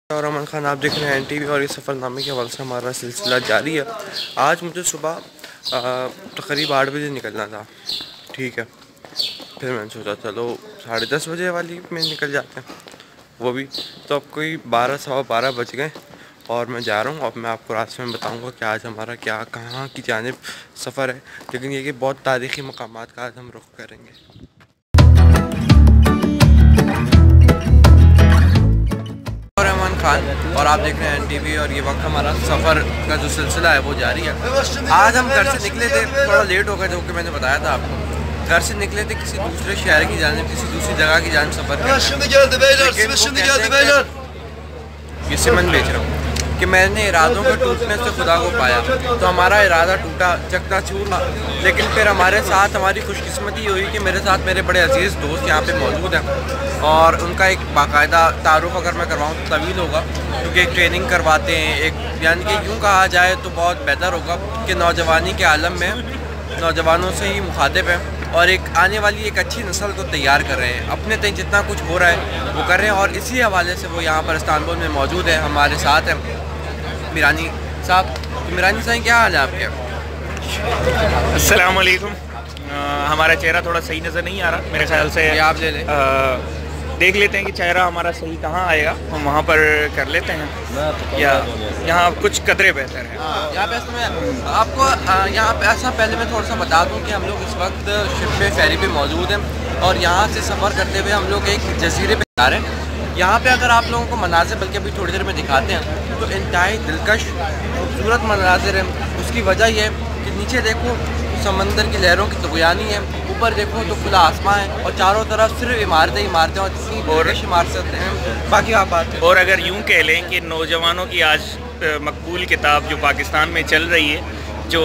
और अमन खान आप देख रहे हैं NTV और इस सफ़रनामे के हवाले से हमारा सिलसिला जारी है। आज मुझे सुबह तकरीब 8 बजे निकलना था, ठीक है। फिर मैंने सोचा चलो 10:30 बजे वाली में निकल जाते हैं, वो भी तो अब कोई 12 सवा 12 बज गए और मैं जा रहा हूँ। अब मैं आपको रास्ते में बताऊँगा कि आज हमारा क्या कहाँ की जानिब सफ़र है, लेकिन ये कि बहुत तारीख़ी मकामात का आज हम रुख करेंगे। और अमन खान और आप देख रहे हैं NTV और ये वक्त हमारा सफ़र का जो सिलसिला है वो जारी है। आज हम घर से निकले थे, थोड़ा लेट हो गए, जो कि मैंने बताया था आपको। घर से निकले थे किसी दूसरे शहर की जानिब, किसी दूसरी जगह की जानिब सफ़र करने। ये सिमन बेच रहा हूँ कि मैंने इरादों के टूटने से खुदा को पाया, तो हमारा इरादा टूटा, चकनाचूर। लेकिन फिर हमारे साथ हमारी खुशकिस्मती हुई कि मेरे साथ मेरे बड़े अजीज़ दोस्त यहाँ पे मौजूद हैं और उनका एक बाकायदा तारुफ अगर मैं करवाऊँ तो तवील होगा, क्योंकि एक ट्रेनिंग करवाते हैं। एक यानी कि यूँ कहा जाए तो बहुत बेहतर होगा कि नौजवानी के आलम में नौजवानों से ही मुखातिब हैं और एक आने वाली एक अच्छी नस्ल को तैयार कर रहे हैं। अपने तय जितना कुछ हो रहा है वो कर रहे हैं और इसी हवाले से वो यहाँ पर इस्तांबुल में मौजूद है। हमारे साथ हैं मीरानी साहब। तो मीरानी साहब क्या हाल है आपके? अस्सलाम वालेकुम। हमारा चेहरा थोड़ा सही नज़र नहीं आ रहा मेरे ख्याल से। आप ले लें, देख लेते हैं कि चेहरा हमारा सही कहाँ आएगा, हम वहाँ पर कर लेते हैं या यहाँ कुछ कदरे बेहतर है। यहाँ पे इसमें आपको यहाँ पे ऐसा पहले मैं थोड़ा सा बता दूँ कि हम लोग इस वक्त शिप पे फेरी पे मौजूद हैं और यहाँ से सफ़र करते हुए हम लोग एक जजीरे पे जा रहे हैं। यहाँ पे अगर आप लोगों को मनाज़िर बल्कि अभी थोड़ी देर में दिखाते हैं तो इंतहाई दिलकश खूबसूरत मनाज़िर है। उसकी वजह यह है कि नीचे देखो समंदर की लहरों की तुग़यानी है, ऊपर देखो तो खुला आसमां है और चारों तरफ सिर्फ इमारतें इमारतें और इतनी इमारतें हैं। बाकी आप बात और अगर यूँ कह लें कि नौजवानों की आज मकबूल किताब जो पाकिस्तान में चल रही है, जो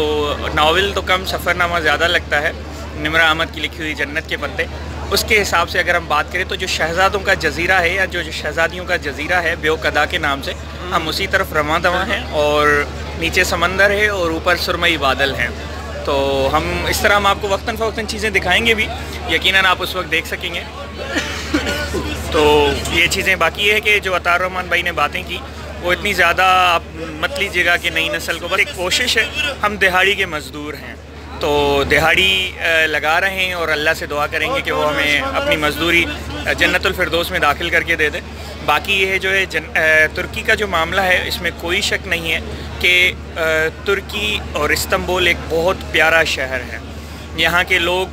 नावल तो कम सफ़रनामा ज़्यादा लगता है, निमरा अहमद की लिखी हुई जन्नत के पत्ते, उसके हिसाब से अगर हम बात करें तो जो शहज़ादों का जज़ीरा है या जो शहज़ादियों का जज़ीरा है बेवकदा के नाम से, हम उसी तरफ रवां दवां हैं और नीचे समंदर है और ऊपर सुरमई बादल हैं। तो हम इस तरह हम आपको वक्तन फ़वक्तन चीज़ें दिखाएंगे भी, यकीनन आप उस वक्त देख सकेंगे। तो ये चीज़ें बाकी ये है कि जो अतार रहमान भाई ने बातें की वो इतनी ज़्यादा आप मत लीजिएगा कि नई नस्ल को, बस एक कोशिश है। हम दिहाड़ी के मज़दूर हैं तो दिहाड़ी लगा रहे हैं और अल्लाह से दुआ करेंगे कि वो हमें अपनी मज़दूरी जन्नतुल फिरदौस में दाखिल करके दे दे। बाकी ये है जो है तुर्की का जो मामला है, इसमें कोई शक नहीं है कि तुर्की और इस्तांबुल एक बहुत प्यारा शहर है। यहाँ के लोग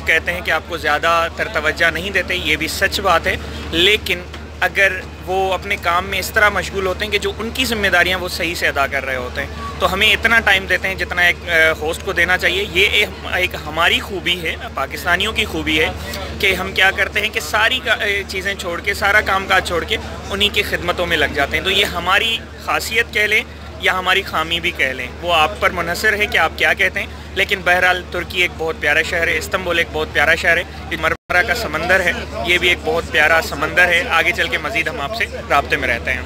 कहते हैं कि आपको ज़्यादा तवज्जो नहीं देते, ये भी सच बात है। लेकिन अगर वो अपने काम में इस तरह मशगूल होते हैं कि जो उनकी ज़िम्मेदारियाँ वो सही से अदा कर रहे होते हैं, तो हमें इतना टाइम देते हैं जितना एक होस्ट को देना चाहिए। ये एक हमारी खूबी है, पाकिस्तानियों की खूबी है कि हम क्या करते हैं कि सारी चीज़ें छोड़ के, सारा कामकाज छोड़ के उन्हीं की खिदमतों में लग जाते हैं। तो ये हमारी खासियत कह लें या हमारी खामी भी कह लें, वो आप पर मुनहसर है कि आप क्या कहते हैं। लेकिन बहरहाल तुर्की एक बहुत प्यारा शहर है, इस्तांबुल एक बहुत प्यारा शहर है, मरमरा का समंदर है, ये भी एक बहुत प्यारा समंदर है। आगे चल के मज़ीद हम आपसे राब्ते में रहते हैं।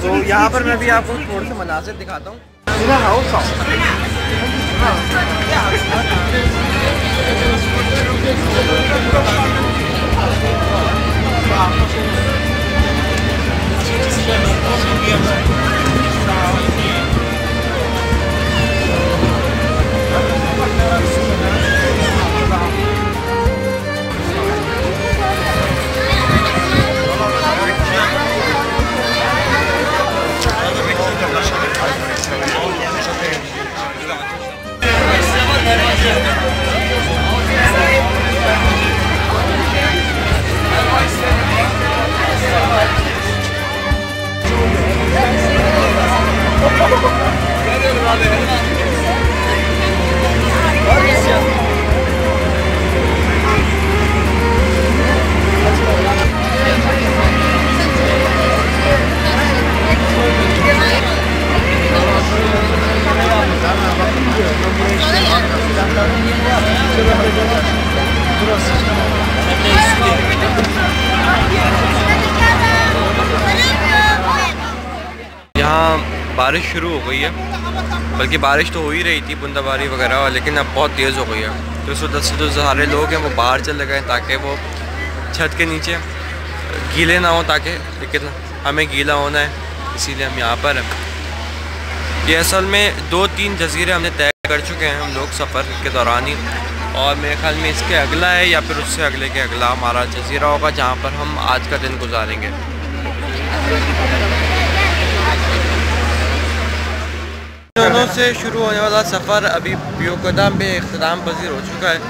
तो यहाँ पर मैं भी आपको थोड़े से मनाज़िर दिखाता हूँ। यहाँ बारिश शुरू हो गई है, बल्कि बारिश तो हो ही रही थी बूंदाबांदी वगैरह, लेकिन अब बहुत तेज़ हो गई है। तो इस वजह से जो सारे लोग हैं वो बाहर चले गए ताकि वो छत के नीचे गीले ना हो, ताकि लेकिन हमें गीला होना है, इसीलिए हम यहाँ पर हैं। ये असल में 2-3 जजीरे हमने तय कर चुके हैं हम लोग सफ़र के दौरान ही, और मेरे ख्याल में इसके अगला है या फिर उससे अगले के अगला हमारा जजीरा होगा जहाँ पर हम आज का दिन गुजारेंगे। दोनों से शुरू होने वाला सफ़र अभी बियोकदम पे इख्तिताम पजीर हो चुका है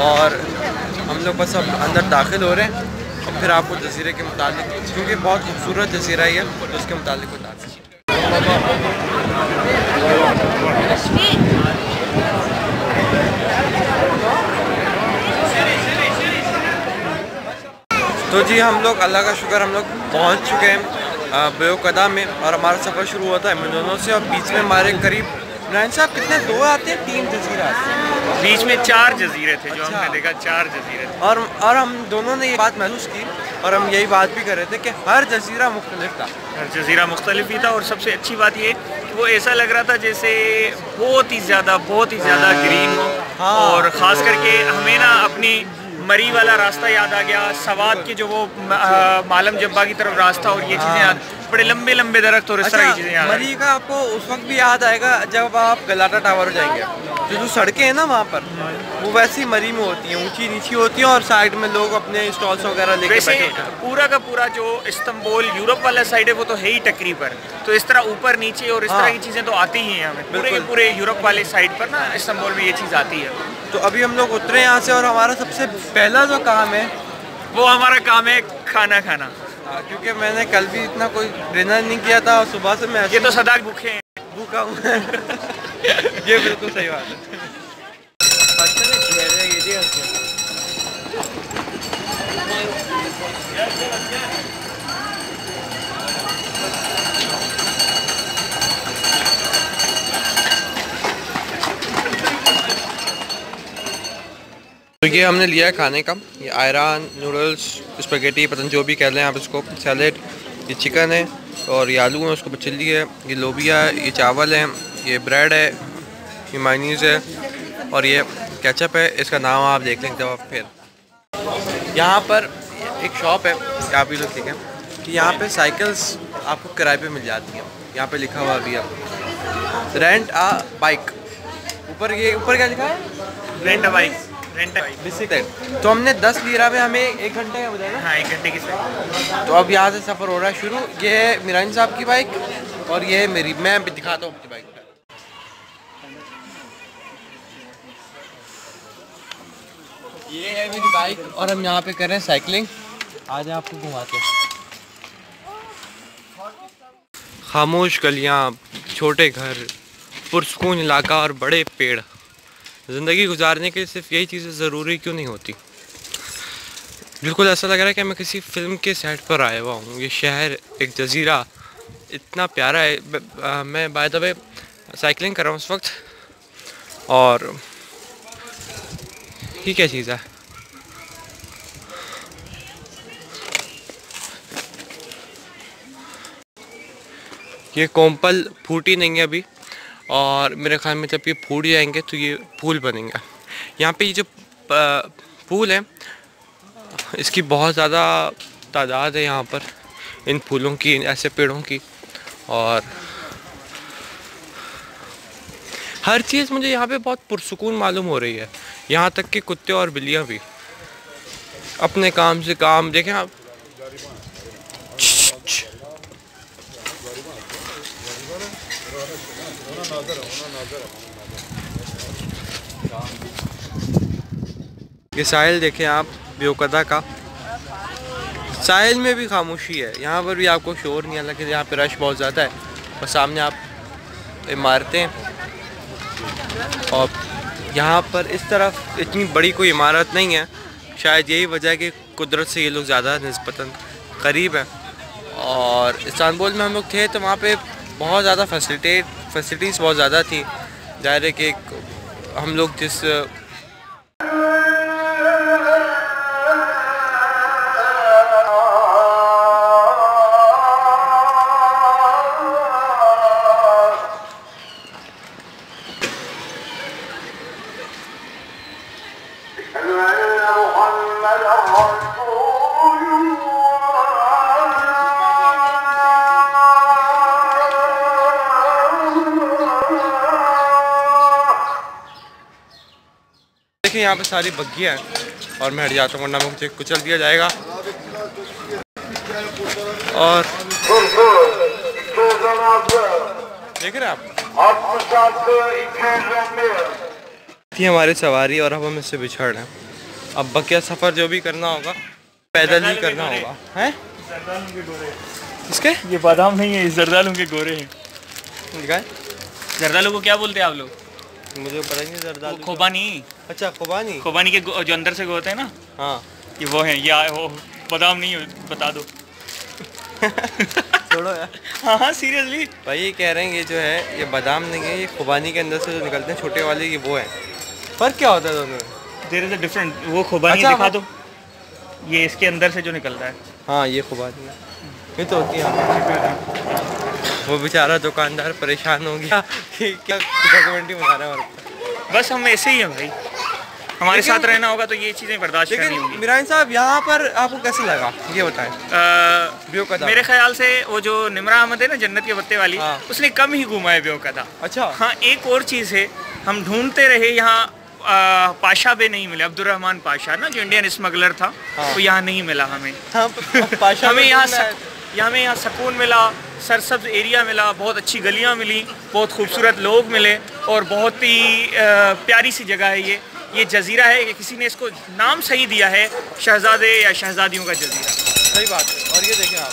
और हम लोग बस अब अंदर दाखिल हो रहे हैं और फिर आपको जजीरे के मुतालिक, क्योंकि बहुत खूबसूरत जजीरा है तो उसके मुतालिक बताते हैं। तो जी हम लोग अल्लाह का शुक्र हम लोग पहुंच चुके हैं बियोकदम में और हमारा सफ़र शुरू होता है मिनोनो से और बीच में हमारे करीब नारायण साहब कितने 2 आते हैं 3 जजीरे आते हैं, बीच में 4 जजीरे थे। जो अच्छा। हमने देखा 4 जजीरे थे और हम दोनों ने ये बात महसूस की और हम यही बात भी कर रहे थे कि हर जजीरा मुख्तलिफ था, हर जजीरा मुख्तलिफ ही था। और सबसे अच्छी बात ये कि वो ऐसा लग रहा था जैसे बहुत ही ज़्यादा ग्रीन हो। हाँ। और ख़ास करके हमें ना अपनी मरी वाला रास्ता याद आ गया, सवात के जो वो मालम जब्बा की तरफ रास्ता और ये चीज़ें याद, बड़े लंबे लंबे दरख्त और इस तरह की चीज़ें याद आ मरी का आपको उस वक्त भी याद आएगा जब आप गलाटा टावर जाएंगे, जो सड़कें हैं ना वहाँ पर वो वैसी मरी में होती हैं, ऊंची नीची होती हैं और साइड में लोग अपने स्टॉल्स वगैरह लेके वैसे बैठे होते हैं। पूरा का पूरा जो इस्तांबुल यूरोप वाला साइड है वो तो है ही टकरी पर, तो इस तरह ऊपर नीचे और इस तरह की चीज़ें तो आती ही हैं हमें पूरे के पूरे यूरोप वाले साइड पर ना, इस्तांबुल में ये चीज़ आती है। तो अभी हम लोग उतरे यहाँ से और हमारा सबसे पहला जो काम है वो हमारा काम है खाना खाना, क्योंकि मैंने कल भी इतना कोई डिनर नहीं किया था और सुबह से मैं ये तो सदा भूखे हैं। भूखा हूँ ये बिल्कुल सही बात है। तो ये हमने लिया है खाने का, ये आयरान, नूडल्स, स्पैगेटी, पता नहीं जो भी कह लें आप इसको, सैलेड, ये चिकन है और ये आलू है, उसके ऊपर चिल्ली है, ये लोबिया है, ये चावल है, ये ब्रेड है, ये मायनीज़ है और ये केचप है। इसका नाम आप देख लें जब आप फिर। यहाँ पर एक शॉप है, आप भी लोग देखें कि यहाँ पे साइकिल्स आपको किराए पे मिल जाती हैं। यहाँ पे लिखा हुआ भी है रेंट आ बाइक, ऊपर क्या लिखा है, रेंट अ बाइक, तो हमने 10 लीरा में हमें 1 घंटे का बताया ना। हाँ 1 घंटे की सफर। तो अब यहाँ से सफ़र हो रहा है शुरू। ये है मिरान साहब की बाइक और ये है मेरी, मैं भी दिखाता हूँ अपनी बाइक। ये है मेरी बाइक और हम यहाँ पे कर रहे हैं साइकिलिंग। आज आपको घुमाते हैं। खामोश गलियाँ, छोटे घर, पुरसकून इलाका और बड़े पेड़। ज़िंदगी गुजारने के लिए सिर्फ यही चीज़ें ज़रूरी क्यों नहीं होती। बिल्कुल ऐसा लग रहा है कि मैं किसी फ़िल्म के सेट पर आया हुआ हूँ। ये शहर, एक जज़ीरा इतना प्यारा है। मैं बाय द वे साइकिलिंग कर रहा हूँ उस वक्त, और ये क्या चीज़ है, ये कोम्पल फूटी नहीं है अभी, और मेरे ख्याल में जब ये फूट जाएंगे तो ये फूल बनेंगे। यहाँ पे ये जो फूल है इसकी बहुत ज़्यादा तादाद है यहाँ पर, इन फूलों की, ऐसे पेड़ों की, और हर चीज़ मुझे यहाँ पे बहुत पुरसुकून मालूम हो रही है। यहाँ तक कि कुत्ते और बिल्लियाँ भी अपने काम से काम, देखें आप, ये साहिल देखें आप, बियोकदा का साहिल में भी खामोशी है। यहाँ पर भी आपको शोर नहीं, हालांकि यहाँ पे रश बहुत ज़्यादा है, और सामने आप इमारतें, और यहाँ पर इस तरफ इतनी बड़ी कोई इमारत नहीं है। शायद यही वजह है कि कुदरत से ये लोग ज़्यादा निस्बतन करीब हैं। और इस्तांबुल में हम लोग थे तो वहाँ पे बहुत ज़्यादा फैसिलिटीज़ बहुत ज़्यादा थी। ज़ाहिर है कि हम लोग जिस देखिए यहाँ पे सारी बग्गियाँ हैं और मैं हट जाता हूँ वरना मुझे कुचल दिया जाएगा। और देख रहे हैं आप थी हमारी सवारी और अब हम इससे बिछड़ रहे हैं। अब बकिया सफ़र जो भी करना होगा पैदल ही करना होगा। हैं इसके ये बादाम नहीं है, जरदालू के गोरे हैं। जरदालू को क्या बोलते हैं आप लोग? मुझे पता ही नहीं। जरदालू खोबानी। अच्छा खोबानी, खोबानी के जो अंदर से होते हैं ना, हाँ ये वो हैं। ये वो बादाम नहीं है, बता दो। छोड़ो यार। हाँ सीरियसली भाई ये कह रहे हैं ये जो है ये बादाम नहीं है, ये खुबानी के अंदर से जो निकलते हैं छोटे वाले ये वो है। फ़र्क क्या होता है दोनों में? There is a different. वो खुबानी दिखा दो, ये इसके अंदर से जो निकलता है। हाँ ये खुबानी है, ये तो होती है। वो बेचारा दुकानदार परेशान हो गया कि क्या डॉक्यूमेंट्री बना रहा है। बस हम ऐसे ही हैं भाई, हमारे साथ रहना होगा तो ये चीज़ें बर्दाश्त करनी होंगी। मिरान साहब यहाँ पर आपको कैसे लगा ये बताएं? मेरे ख्याल से वो जो निमरा अहमद है ना जन्नत के पत्ते वाली, हाँ। उसने कम ही घूमा है ब्योकदा। अच्छा हाँ, एक और चीज़ है, हम ढूंढते रहे यहाँ पाशा बे नहीं मिले, अब्दुलरहमान पाशा ना जो इंडियन स्मगलर था, हाँ। तो यहाँ नहीं मिला हमें। हाँ, पाशा हमें यहाँ सकून मिला, सरसब्ज एरिया मिला, बहुत अच्छी गलियाँ मिली, बहुत खूबसूरत लोग मिले और बहुत ही प्यारी सी जगह है ये जज़ीरा है। किसी ने इसको नाम सही दिया है, शहजादे या शहजादियों का जज़ीरा। सही बात है। और ये देखें आप,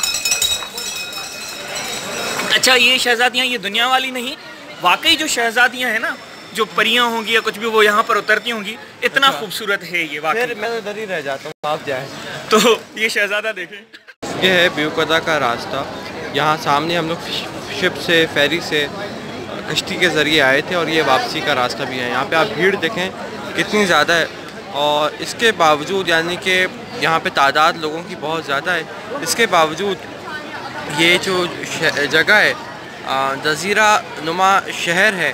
अच्छा ये शहजादियाँ ये दुनिया वाली नहीं, वाकई जो शहजादियाँ हैं ना, जो परियाँ होंगी या कुछ भी वो यहाँ पर उतरती होंगी, इतना खूबसूरत है ये वाकई। फिर मैं इधर ही रह जाता हूँ, आप जाएँ। तो ये शहजादा देखें, ये है ब्योकदा का रास्ता। यहाँ सामने हम लोग शिप से फेरी से कश्ती के ज़रिए आए थे और ये वापसी का रास्ता भी है। यहाँ पे आप भीड़ देखें कितनी ज़्यादा है और इसके बावजूद यानी कि यहाँ पे तादाद लोगों की बहुत ज़्यादा है, इसके बावजूद ये जो जगह है जज़ीरा नुमा शहर है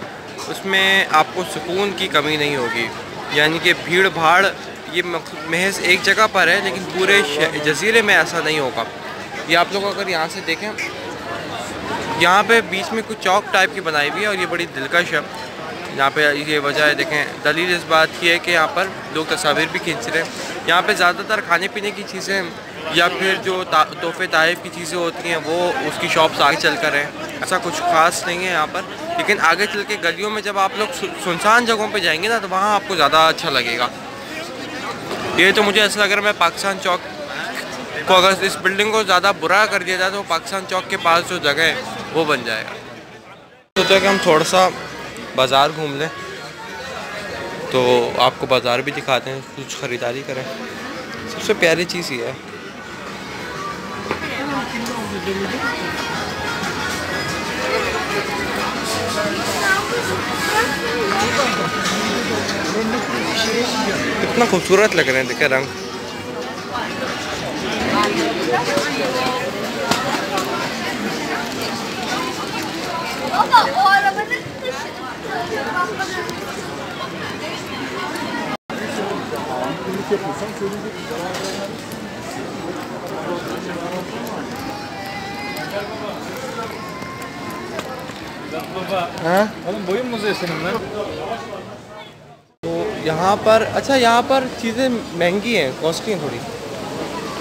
उसमें आपको सुकून की कमी नहीं होगी। यानी कि भीड़ भाड़ ये महज एक जगह पर है लेकिन पूरे जज़ीरे में ऐसा नहीं होगा। ये आप लोग अगर यहाँ से देखें, यहाँ पे बीच में कुछ चौक टाइप की बनाई हुई है और ये बड़ी दिलकश है। यहाँ पे ये वजह है, देखें दलील इस बात की है कि यहाँ पर लोग तस्वीर भी खींच रहे हैं। यहाँ पे ज़्यादातर खाने पीने की चीज़ें या फिर जो तोहफ़े ताइफ की चीज़ें होती हैं वो उसकी शॉप्स आगे चल कर हैं। ऐसा कुछ ख़ास नहीं है यहाँ पर, लेकिन आगे चल के गलियों में जब आप लोग सुनसान जगहों पे जाएंगे ना तो वहाँ आपको ज़्यादा अच्छा लगेगा। ये तो मुझे ऐसा लग रहा है मैं पाकिस्तान चौक को अगर इस बिल्डिंग को ज़्यादा बुरा कर दिया जाए तो पाकिस्तान चौक के पास जो जगह है वो बन जाएगा। सोचा कि हम थोड़ा सा बाज़ार घूम लें तो आपको बाज़ार भी दिखाते हैं, कुछ ख़रीदारी करें। सबसे प्यारी चीज़ ये है, कितना खूबसूरत लग रहे हैं, देखे रंग। तो यहाँ पर अच्छा यहाँ पर चीज़ें महंगी हैं, कॉस्टली हैं थोड़ी।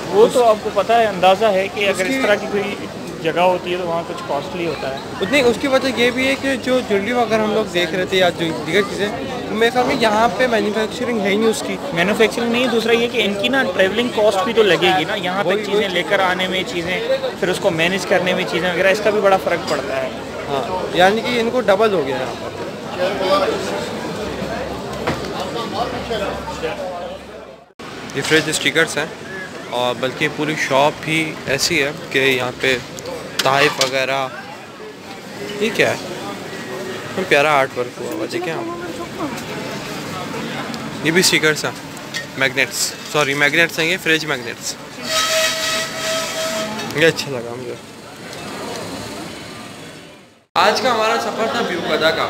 वो तो आपको पता है, अंदाज़ा है कि अगर इस तरह की कोई जगह होती है तो वहाँ कुछ कॉस्टली होता है। उतनी उसकी वजह ये भी है कि जो ज्वेलरी वगैरह हम लोग देख रहे थे या जो दीगर चीज़ें, तो मेरे ख्याल में यहाँ पे मैन्युफैक्चरिंग है ही नहीं उसकी। मैन्युफैक्चरिंग नहीं, दूसरा ये कि इनकी ना ट्रैवलिंग कॉस्ट भी तो लगेगी ना, यहाँ तक चीज़ें लेकर आने में, चीज़ें फिर उसको मैनेज करने में, चीज़ें वगैरह, इसका भी बड़ा फ़र्क पड़ता है। हाँ, यानी कि इनको डबल हो गया यहाँ पर। ये फ्रिज स्टिकर्स हैं और बल्कि पूरी शॉप ही ऐसी है कि यहाँ पे ताइफ वगैरह, ये क्या है, तो प्यारा आर्ट वर्क हुआ हुआ देखें आप। ये भी स्टिकर्स हैं, मैग्नेट्स, सॉरी मैग्नेट्स हैं, ये फ्रिज मैग्नेट्स। ये अच्छा लगा मुझे। आज का हमारा सफ़र था ब्योकदा का,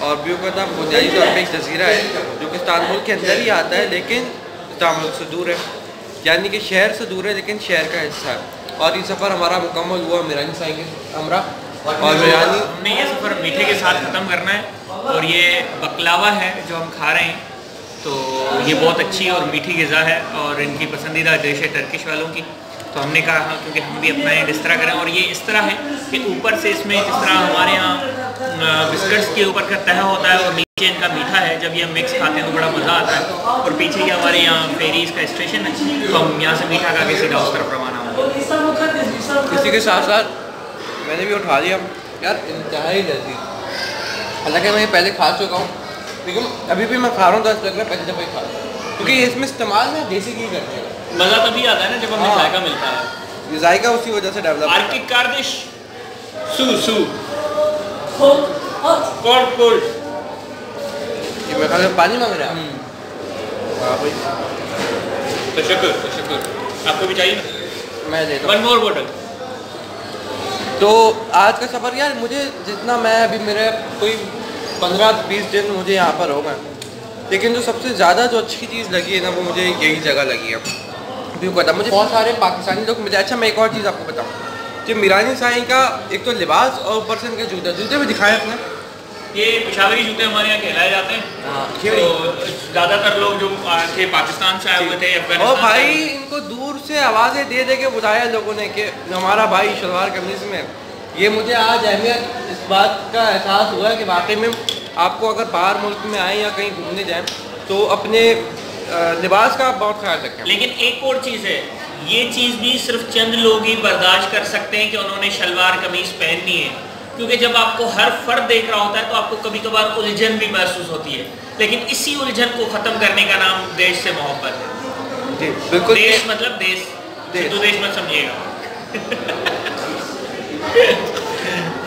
और ब्योकदा बुनियादी तौर पर एक जज़ीरा है जो कि इस्तांबुल के अंदर ही आता है लेकिन इस्तांबुल से दूर है, यानी कि शहर से दूर है लेकिन शहर का हिस्सा है। और ये सफ़र हमारा मुकम्मल हुआ। मिरानी साईं के हमरा और मिरानी, हमने ये सफ़र मीठे के साथ ख़त्म करना है और ये बकलावा है जो हम खा रहे हैं, तो ये बहुत अच्छी और मीठी ग़िज़ा है और इनकी पसंदीदा डिश है टर्किश वालों की। तो हमने कहा क्योंकि हम भी अपना इस तरह करें, और ये इस तरह है कि ऊपर से इसमें जिस तरह हमारे यहाँ बिस्किट्स के ऊपर का तह होता है और नीचे इनका मीठा है, जब ये हम मिक्स खाते हैं तो बड़ा मज़ा आता है। और पीछे ही हमारे यहाँ फेरीज का स्टेशन है, तो हम यहाँ से मीठा खा के सीधा उस तरफ रवाना होंगे। इसी के साथ साथ मैंने भी उठा लिया यार, इंतहाई लजीज। हालांकि मैं पहले खा चुका हूँ, लेकिन अभी भी मैं खा रहा हूँ तो ऐसा लग रहा है पहले दफ़ा ही खा रहा हूँ, क्योंकि इसमें इस्तेमाल में देसी घी करते हैं। मज़ा तभी आता है ना जब हमें जायका मिलता है, ये जायका उसी वजह से डेवलप होता है। आर्किक कार्डिश सू कोल्ड ये मेरे ख्याल में पानी मांग रहा है। हाँ भाई, तो शुक्र आपको भी चाहिए ना? मैं देता हूँ 1 more bottle। तो आज का सफ़र यार, मुझे जितना मैं अभी मेरे कोई 15-20 दिन मुझे यहाँ पर हो गए, लेकिन जो सबसे ज़्यादा जो अच्छी चीज़ लगी है ना, वो मुझे यही जगह लगी है। क्यों पता, मुझे बहुत सारे पाकिस्तानी लोग मिले। अच्छा, मैं एक और चीज़ आपको बताऊँ कि मीरानी साईं का एक तो लिबास और ऊपर से इनके जूते भी दिखाए अपने। ये पेशावरी जूते हमारे यहाँ कहलाए जाते हैं। तो ज़्यादातर लोग जो थे पाकिस्तान से आए हुए थे, और भाई इनको दूर से आवाज़ें दे दे के बुलाया लोगों ने कि हमारा भाई शलवार कमीज़ में। ये मुझे आज अहमियत इस बात का एहसास हुआ है कि वाकई में आपको अगर बाहर मुल्क में आए या कहीं घूमने जाएं तो अपने लिबास का बहुत ख्याल रखें। लेकिन एक और चीज़ है, ये चीज़ भी सिर्फ चंद लोग ही बर्दाश्त कर सकते हैं कि उन्होंने शलवार कमीज़ पहननी है, क्योंकि जब आपको हर फर्द देख रहा होता है तो आपको कभी कभार उलझन भी महसूस होती है। लेकिन इसी उलझन को ख़त्म करने का नाम देश से मोहब्बत है। जी बिल्कुल। देश मतलब देश मत समझिएगा।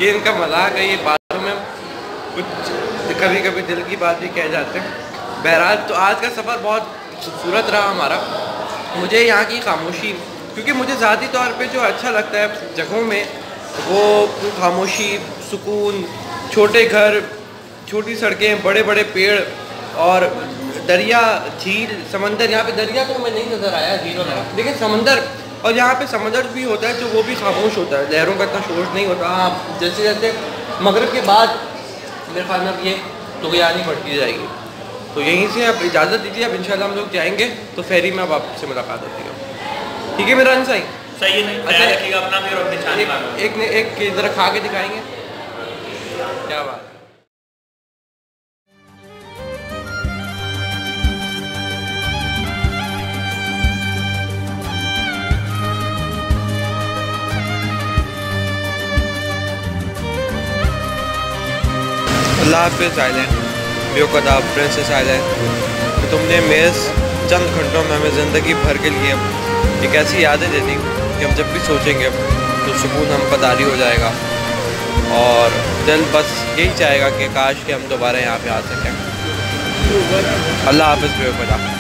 ये इनका मजाक है, ये बातों में कुछ कभी कभी दिल की बात भी कह जाते हैं। बहरहाल, तो आज का सफ़र बहुत खूबसूरत रहा हमारा। मुझे यहाँ की खामोशी, क्योंकि मुझे ज़ाती तौर पे जो अच्छा लगता है जगहों में, वो खामोशी, सुकून, छोटे घर, छोटी सड़कें, बड़े बड़े पेड़ और दरिया, झील, समंदर। यहाँ पे दरिया तो हमें नहीं नज़र आया झीलों में, लेकिन समंदर, और यहाँ पे समंदर भी होता है जो वो भी खामोश होता है, लहरों का इतना शोर नहीं होता। हाँ, जैसे जैसे मगरिब के बाद मेरे ख्याल में अब ये तुग़यानी बढ़ती जाएगी। तो यहीं से अब इजाज़त दीजिए, अब इंशाल्लाह हम लोग जाएंगे तो फेरी में अब आपसे मुलाकात होती है। ठीक है मेरा सही सही है। अच्छा, रखिएगा अपना भी और अपने चाहने वालों को। एक ज़रा खा के दिखाएंगे, क्या बात। अल्लाह हाफ़िज़ आइलैंड, बेवकूफ़ प्रिंसेस आइलैंड। तो तुमने मेज़ चंद घंटों में हमें ज़िंदगी भर के लिए एक ऐसी यादें दे दी कि हम जब भी सोचेंगे तो सुकून हम पर तारी हो जाएगा और दिल बस यही चाहेगा कि काश कि हम दोबारा यहाँ पे आ सकें। अल्लाह हाफ़िज़ बेवकूफ़।